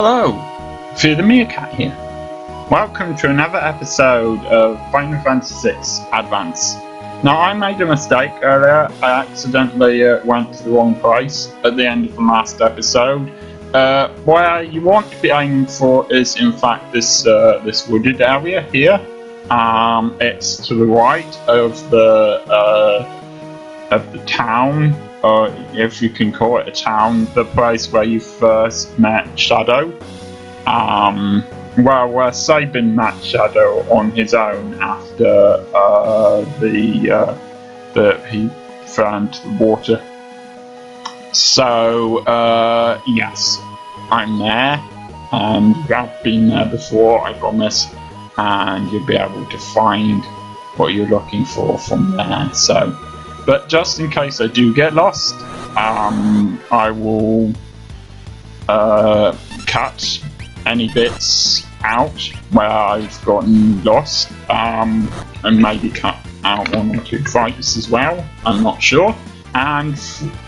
Hello, Fear the Meerkat here. Welcome to another episode of Final Fantasy VI Advance. Now, I made a mistake earlier. I accidentally went to the wrong place at the end of the last episode. Where you want to be aiming for is, in fact, this wooded area here. It's to the right of the town, or if you can call it a town, the place where you first met Shadow. Where Sabin met Shadow on his own after he fell into the water. So, yes, I'm there, and I've been there before, I promise, and you'll be able to find what you're looking for from there. So, but just in case I do get lost, I will cut any bits out where I've gotten lost, and maybe cut out one or two fights as well, I'm not sure. And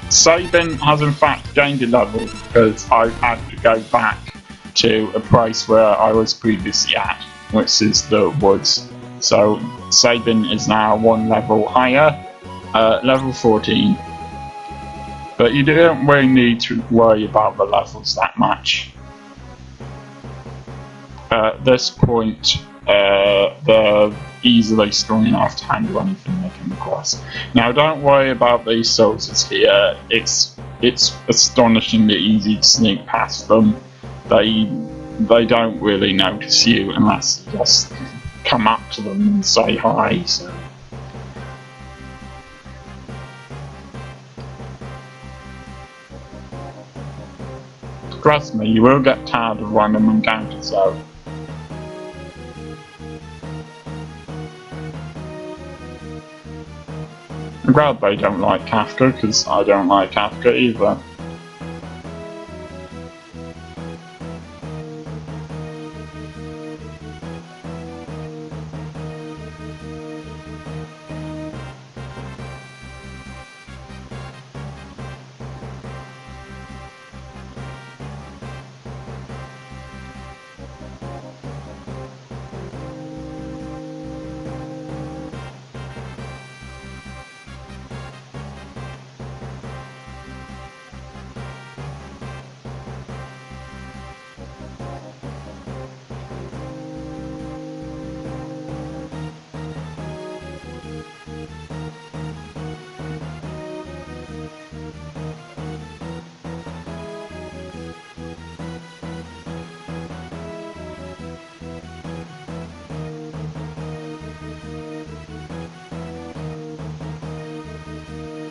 Sabin has in fact gained a level because I've had to go back to a place where I was previously at, which is the woods. So Sabin is now one level higher, level 14. But you don't really need to worry about the levels that much. At this point, they're easily strong enough to handle anything they come across. Now, don't worry about these soldiers here. It's astonishingly easy to sneak past them. They don't really notice you unless you just come up to them and say hi. So. Trust me, you will get tired of random encounters though. I'm glad they don't like Kafka, because I don't like Kafka either.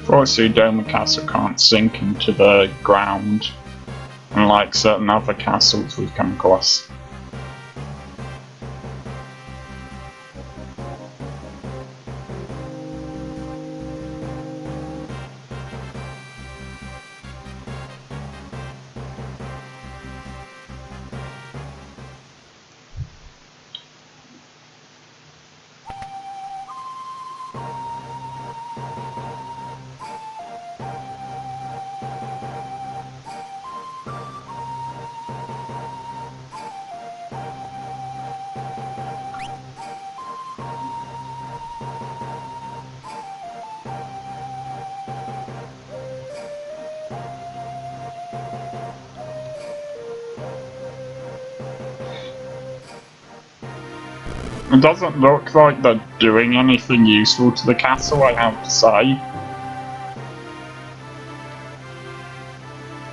Fortunately, Doma Castle can't sink into the ground, unlike certain other castles we've come across. It doesn't look like they're doing anything useful to the castle, I have to say.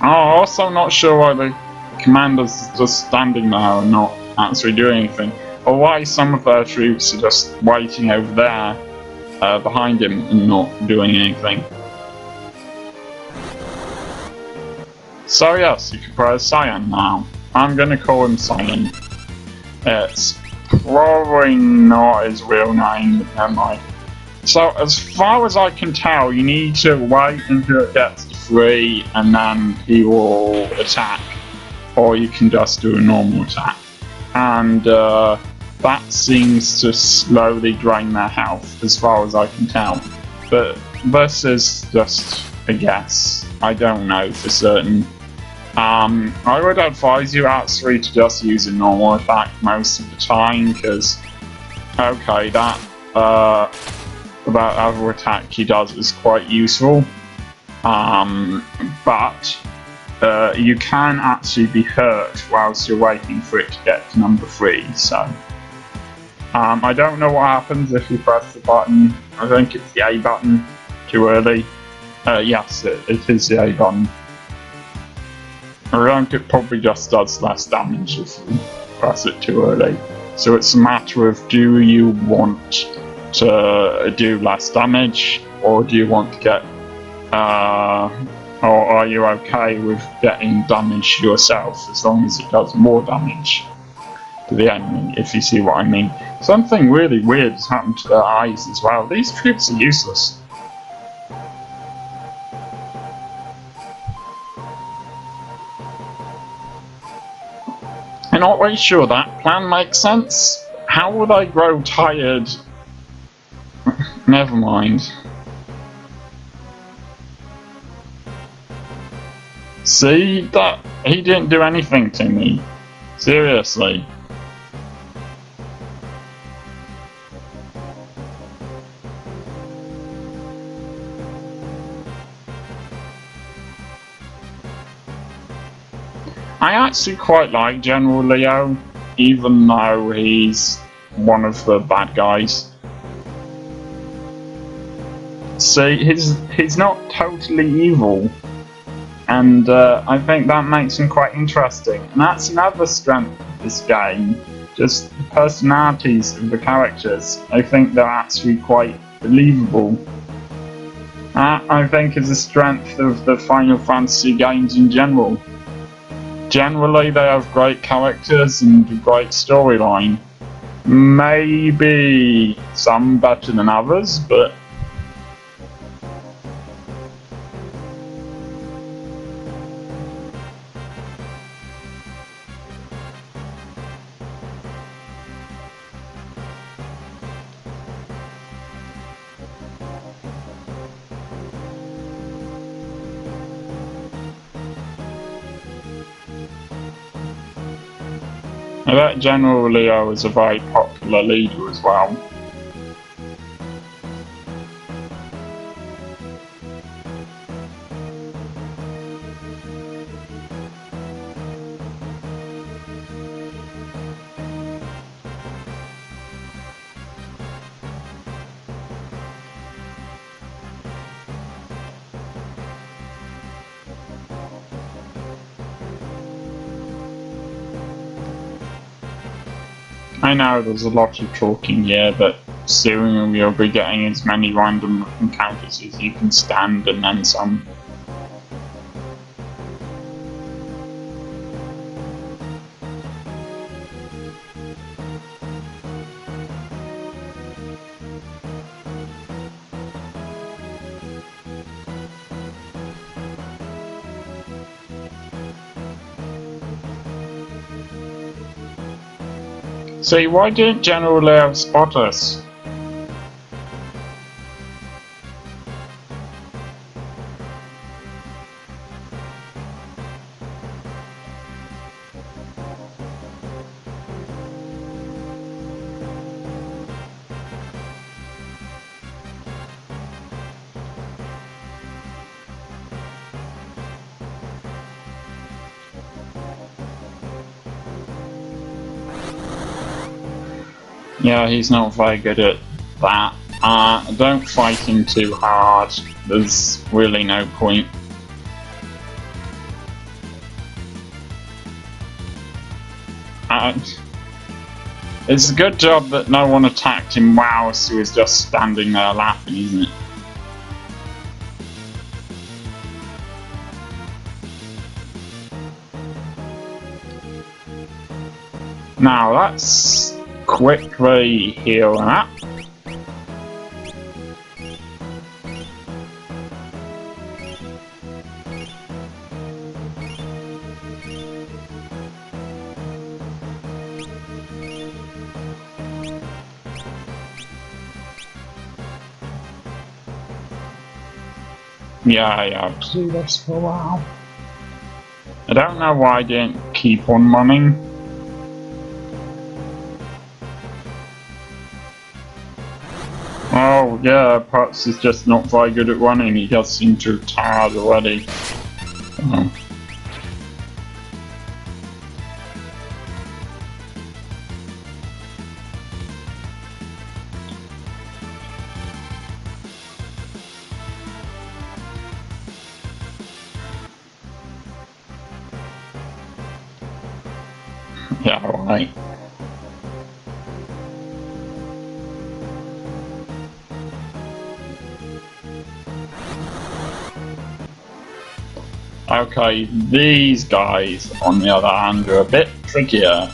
I'm also not sure why the commander's just standing there and not actually doing anything, or why some of their troops are just waiting over there behind him and not doing anything. So yes, you can press Cyan now. I'm gonna call him Cyan. It's probably not his real name, but never mind. So, as far as I can tell, you need to wait until it gets to 3 and then he will attack. Or you can just do a normal attack. And that seems to slowly drain their health, as far as I can tell. But this is just a guess. I don't know for certain. I would advise you actually to just use a normal attack most of the time, because, okay, that other attack he does is quite useful, but you can actually be hurt whilst you're waiting for it to get to number 3, so I don't know what happens if you press the button. I think it's the A button too early. Yes, it is the A button. I think it probably just does less damage if you press it too early. So it's a matter of, do you want to do less damage, or do you want to get, or are you okay with getting damage yourself as long as it does more damage to the enemy, if you see what I mean. Something really weird has happened to their eyes as well. These troops are useless. I'm not really sure that plan makes sense. How would I grow tired? Never mind. See, that he didn't do anything to me. Seriously. I actually quite like General Leo, even though he's one of the bad guys. See, he's not totally evil, and I think that makes him quite interesting. And that's another strength of this game, just the personalities of the characters. I think they're actually quite believable. That, I think, is a strength of the Final Fantasy games in general. Generally, they have great characters and a great storyline. Maybe some better than others, but I bet General Leo is a very popular leader as well. I know there's a lot of talking here, but soon we'll be getting as many random encounters as you can stand, and then some. See, why didn't General Leo spot us? Yeah, he's not very good at that. Don't fight him too hard. There's really no point. It's a good job that no one attacked him whilst he was just standing there laughing, isn't it? Now let's quickly heal up. Yeah, to do this for a while. I don't know why I didn't keep on running. Oh yeah, perhaps he's just not very good at running. He does seem to have tired already. Oh. Yeah, right. Okay, these guys, on the other hand, are a bit trickier.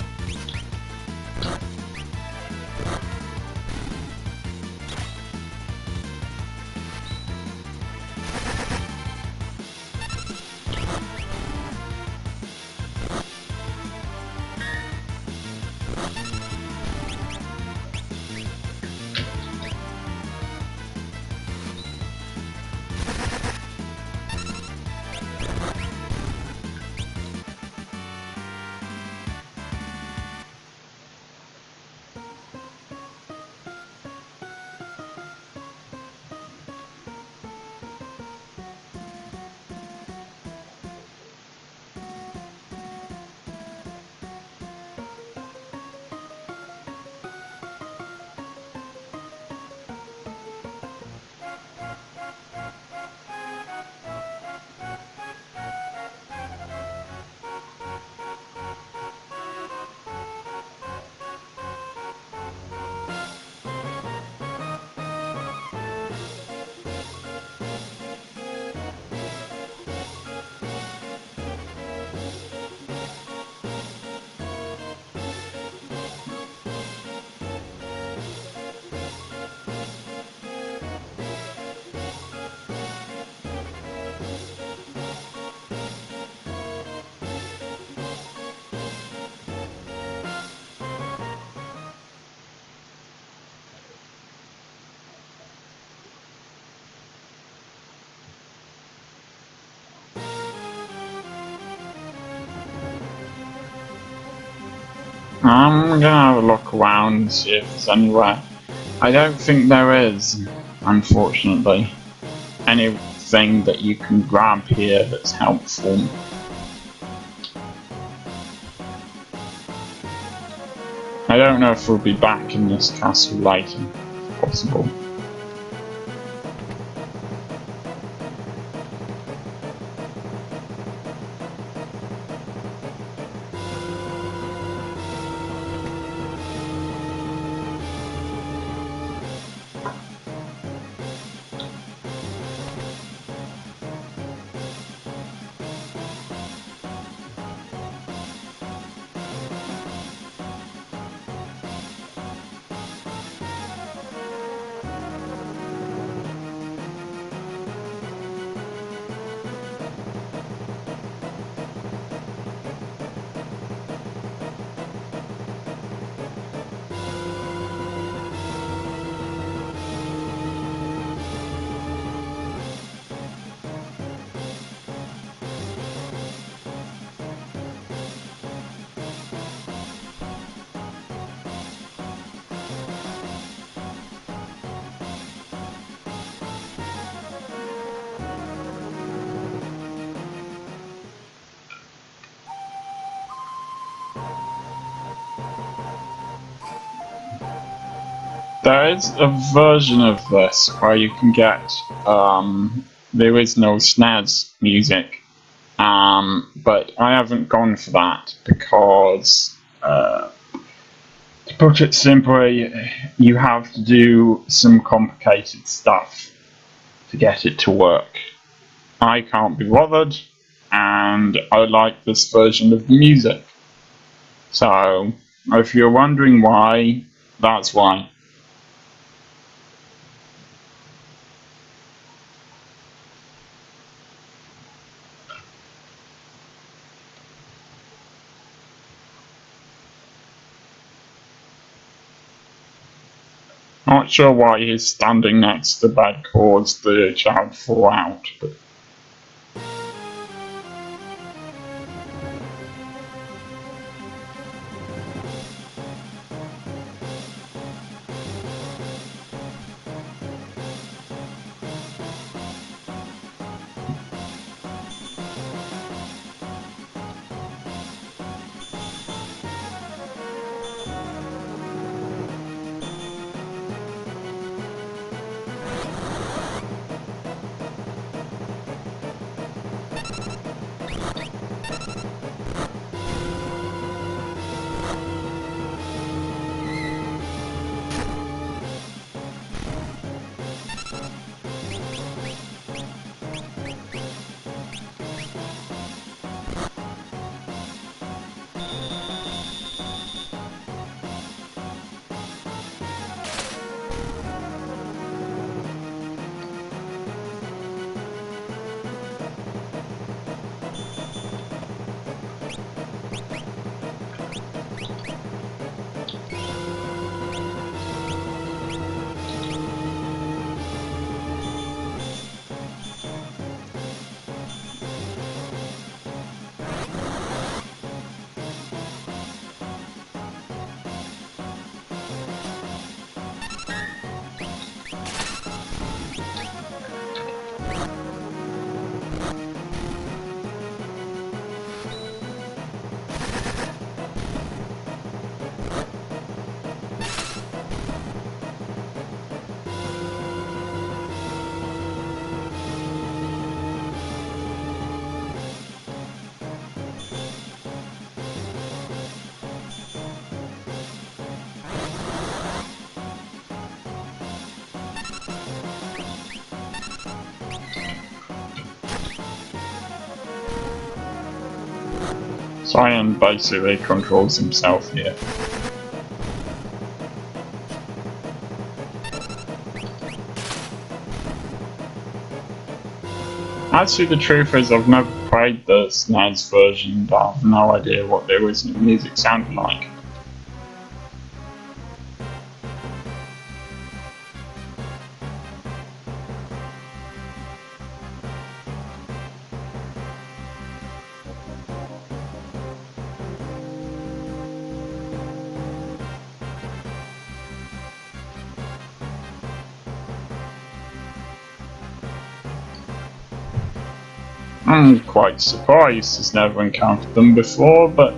I'm gonna have a look around and see if there's anywhere. I don't think there is, unfortunately, anything that you can grab here that's helpful. I don't know if we'll be back in this castle later, if possible. There is a version of this where you can get the original SNES music, but I haven't gone for that because, to put it simply, you have to do some complicated stuff to get it to work. I can't be bothered, and I like this version of the music. So, if you're wondering why, that's why. Not sure why he's standing next to the bed caused the child fall out, but Cyan basically controls himself here. Actually, the truth is I've never played the SNES version, but I have no idea what the original music sounded like. I'm quite surprised he's never encountered them before, but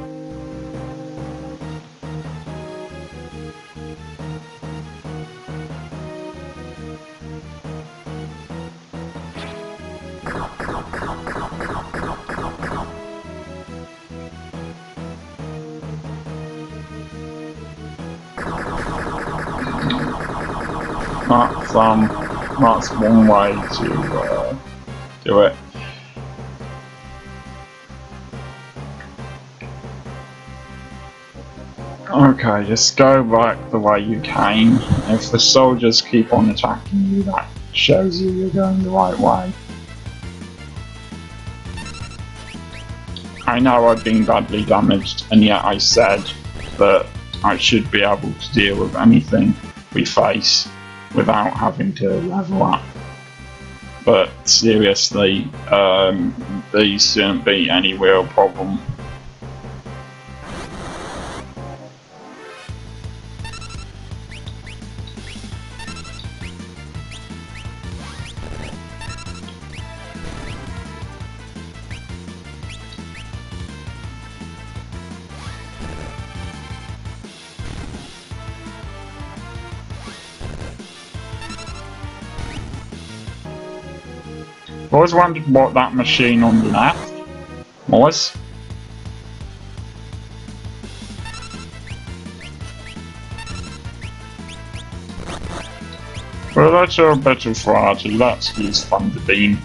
that's one way to do it. Okay, just go back the way you came. If the soldiers keep on attacking you, that shows you're going the right way. I know I've been badly damaged, and yet I said that I should be able to deal with anything we face without having to level up. But seriously, these shouldn't be any real problem. I always wondered what that machine on the left was. Well, that's a bit of variety. Let's use Thunder Beam.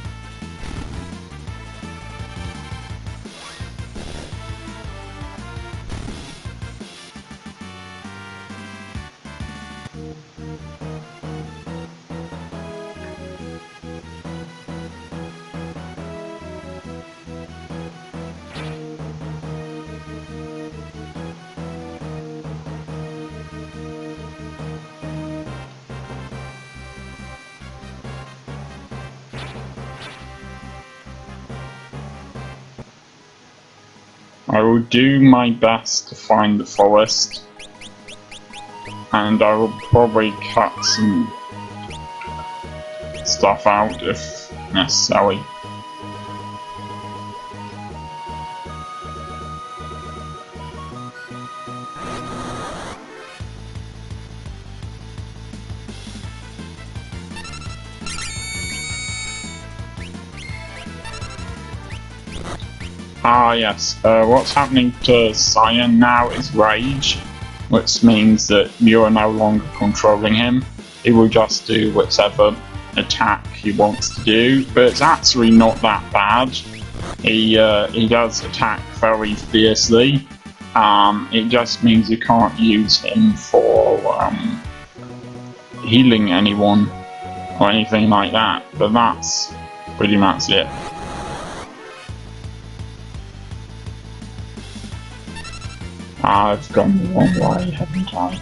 I will do my best to find the forest, and I will probably cut some stuff out if necessary. Ah yes, what's happening to Cyan now is Rage, which means that you're no longer controlling him. He will just do whatever attack he wants to do, but it's actually not that bad. He does attack very fiercely. It just means you can't use him for healing anyone or anything like that, but that's pretty much it. I've gone the wrong way, haven't I?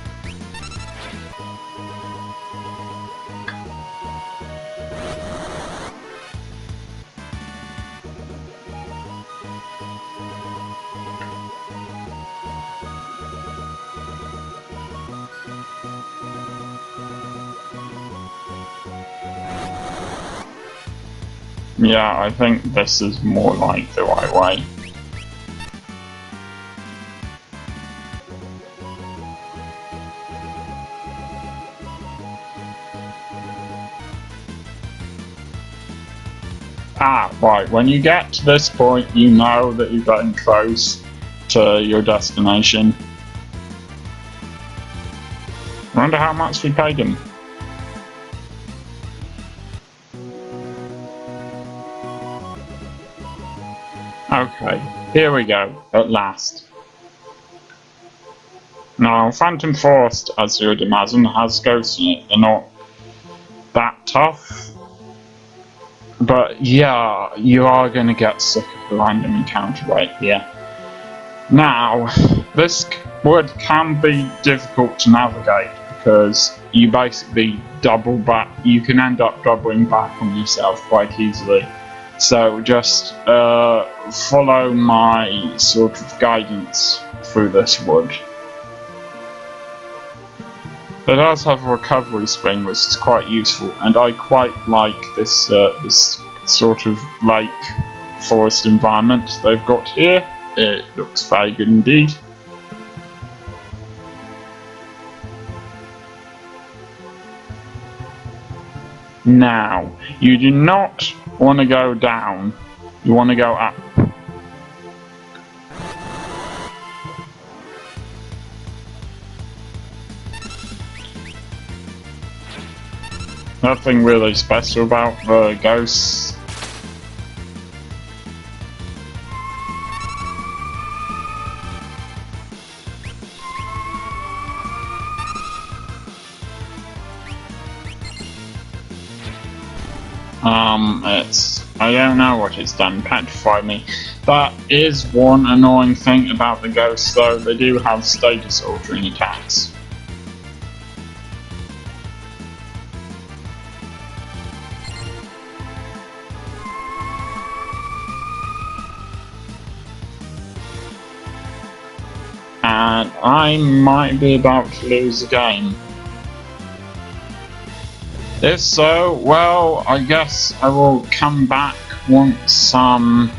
Yeah, I think this is more like the right way. Ah, right, when you get to this point, you know that you're getting close to your destination. I wonder how much we paid him. Okay, Here we go, at last. Now, Phantom Forest, as you would imagine, has ghosts in it. They're not that tough. But yeah, you are going to get sick of the random encounter right here. Now, this wood can be difficult to navigate because you basically double back. You can end up doubling back on yourself quite easily. So just follow my sort of guidance through this wood. It does have a recovery spring, which is quite useful, and I quite like this this sort of lake forest environment they've got here. It looks very good indeed. Now, you do not want to go down, you want to go up. Nothing really special about the ghosts. I don't know what it's done, petrify me. That is one annoying thing about the ghosts though, they do have status altering attacks. And I might be about to lose the game. If so, well, I guess I will come back once I've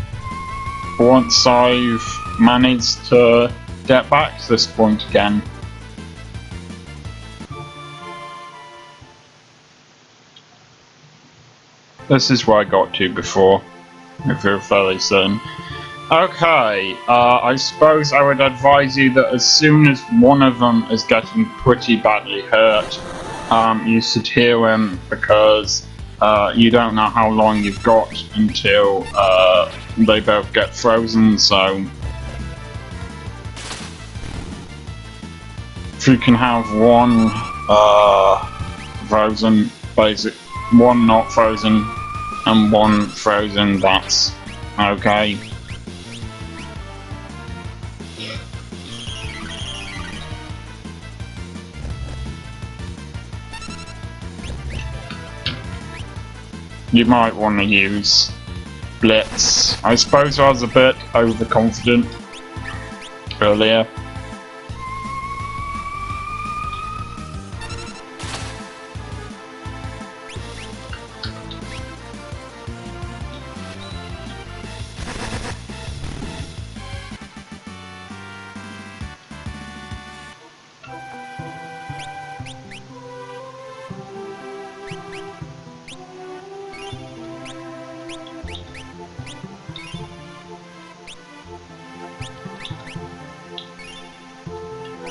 managed to get back to this point again. This is where I got to before, if you're fairly certain. Okay, I suppose I would advise you that as soon as one of them is getting pretty badly hurt, you should heal him, because you don't know how long you've got until they both get frozen, so if you can have one frozen, one not frozen and one frozen, that's okay. You might want to use Blitz. I suppose I was a bit overconfident earlier.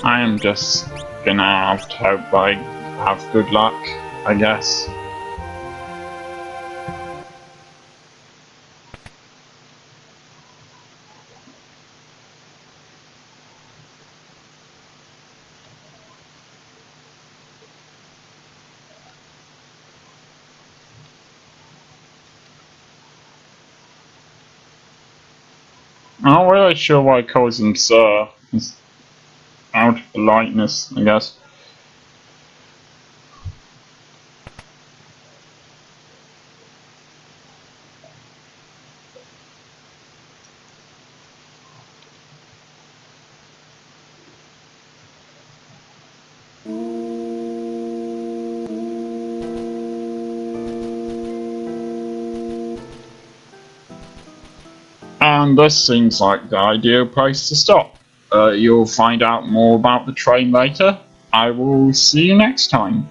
I am just gonna have to hope I have good luck, I guess. I'm not really sure why I calls him Sir. It's out of politeness, I guess. And this seems like the ideal place to stop. You'll find out more about the train later. I will see you next time.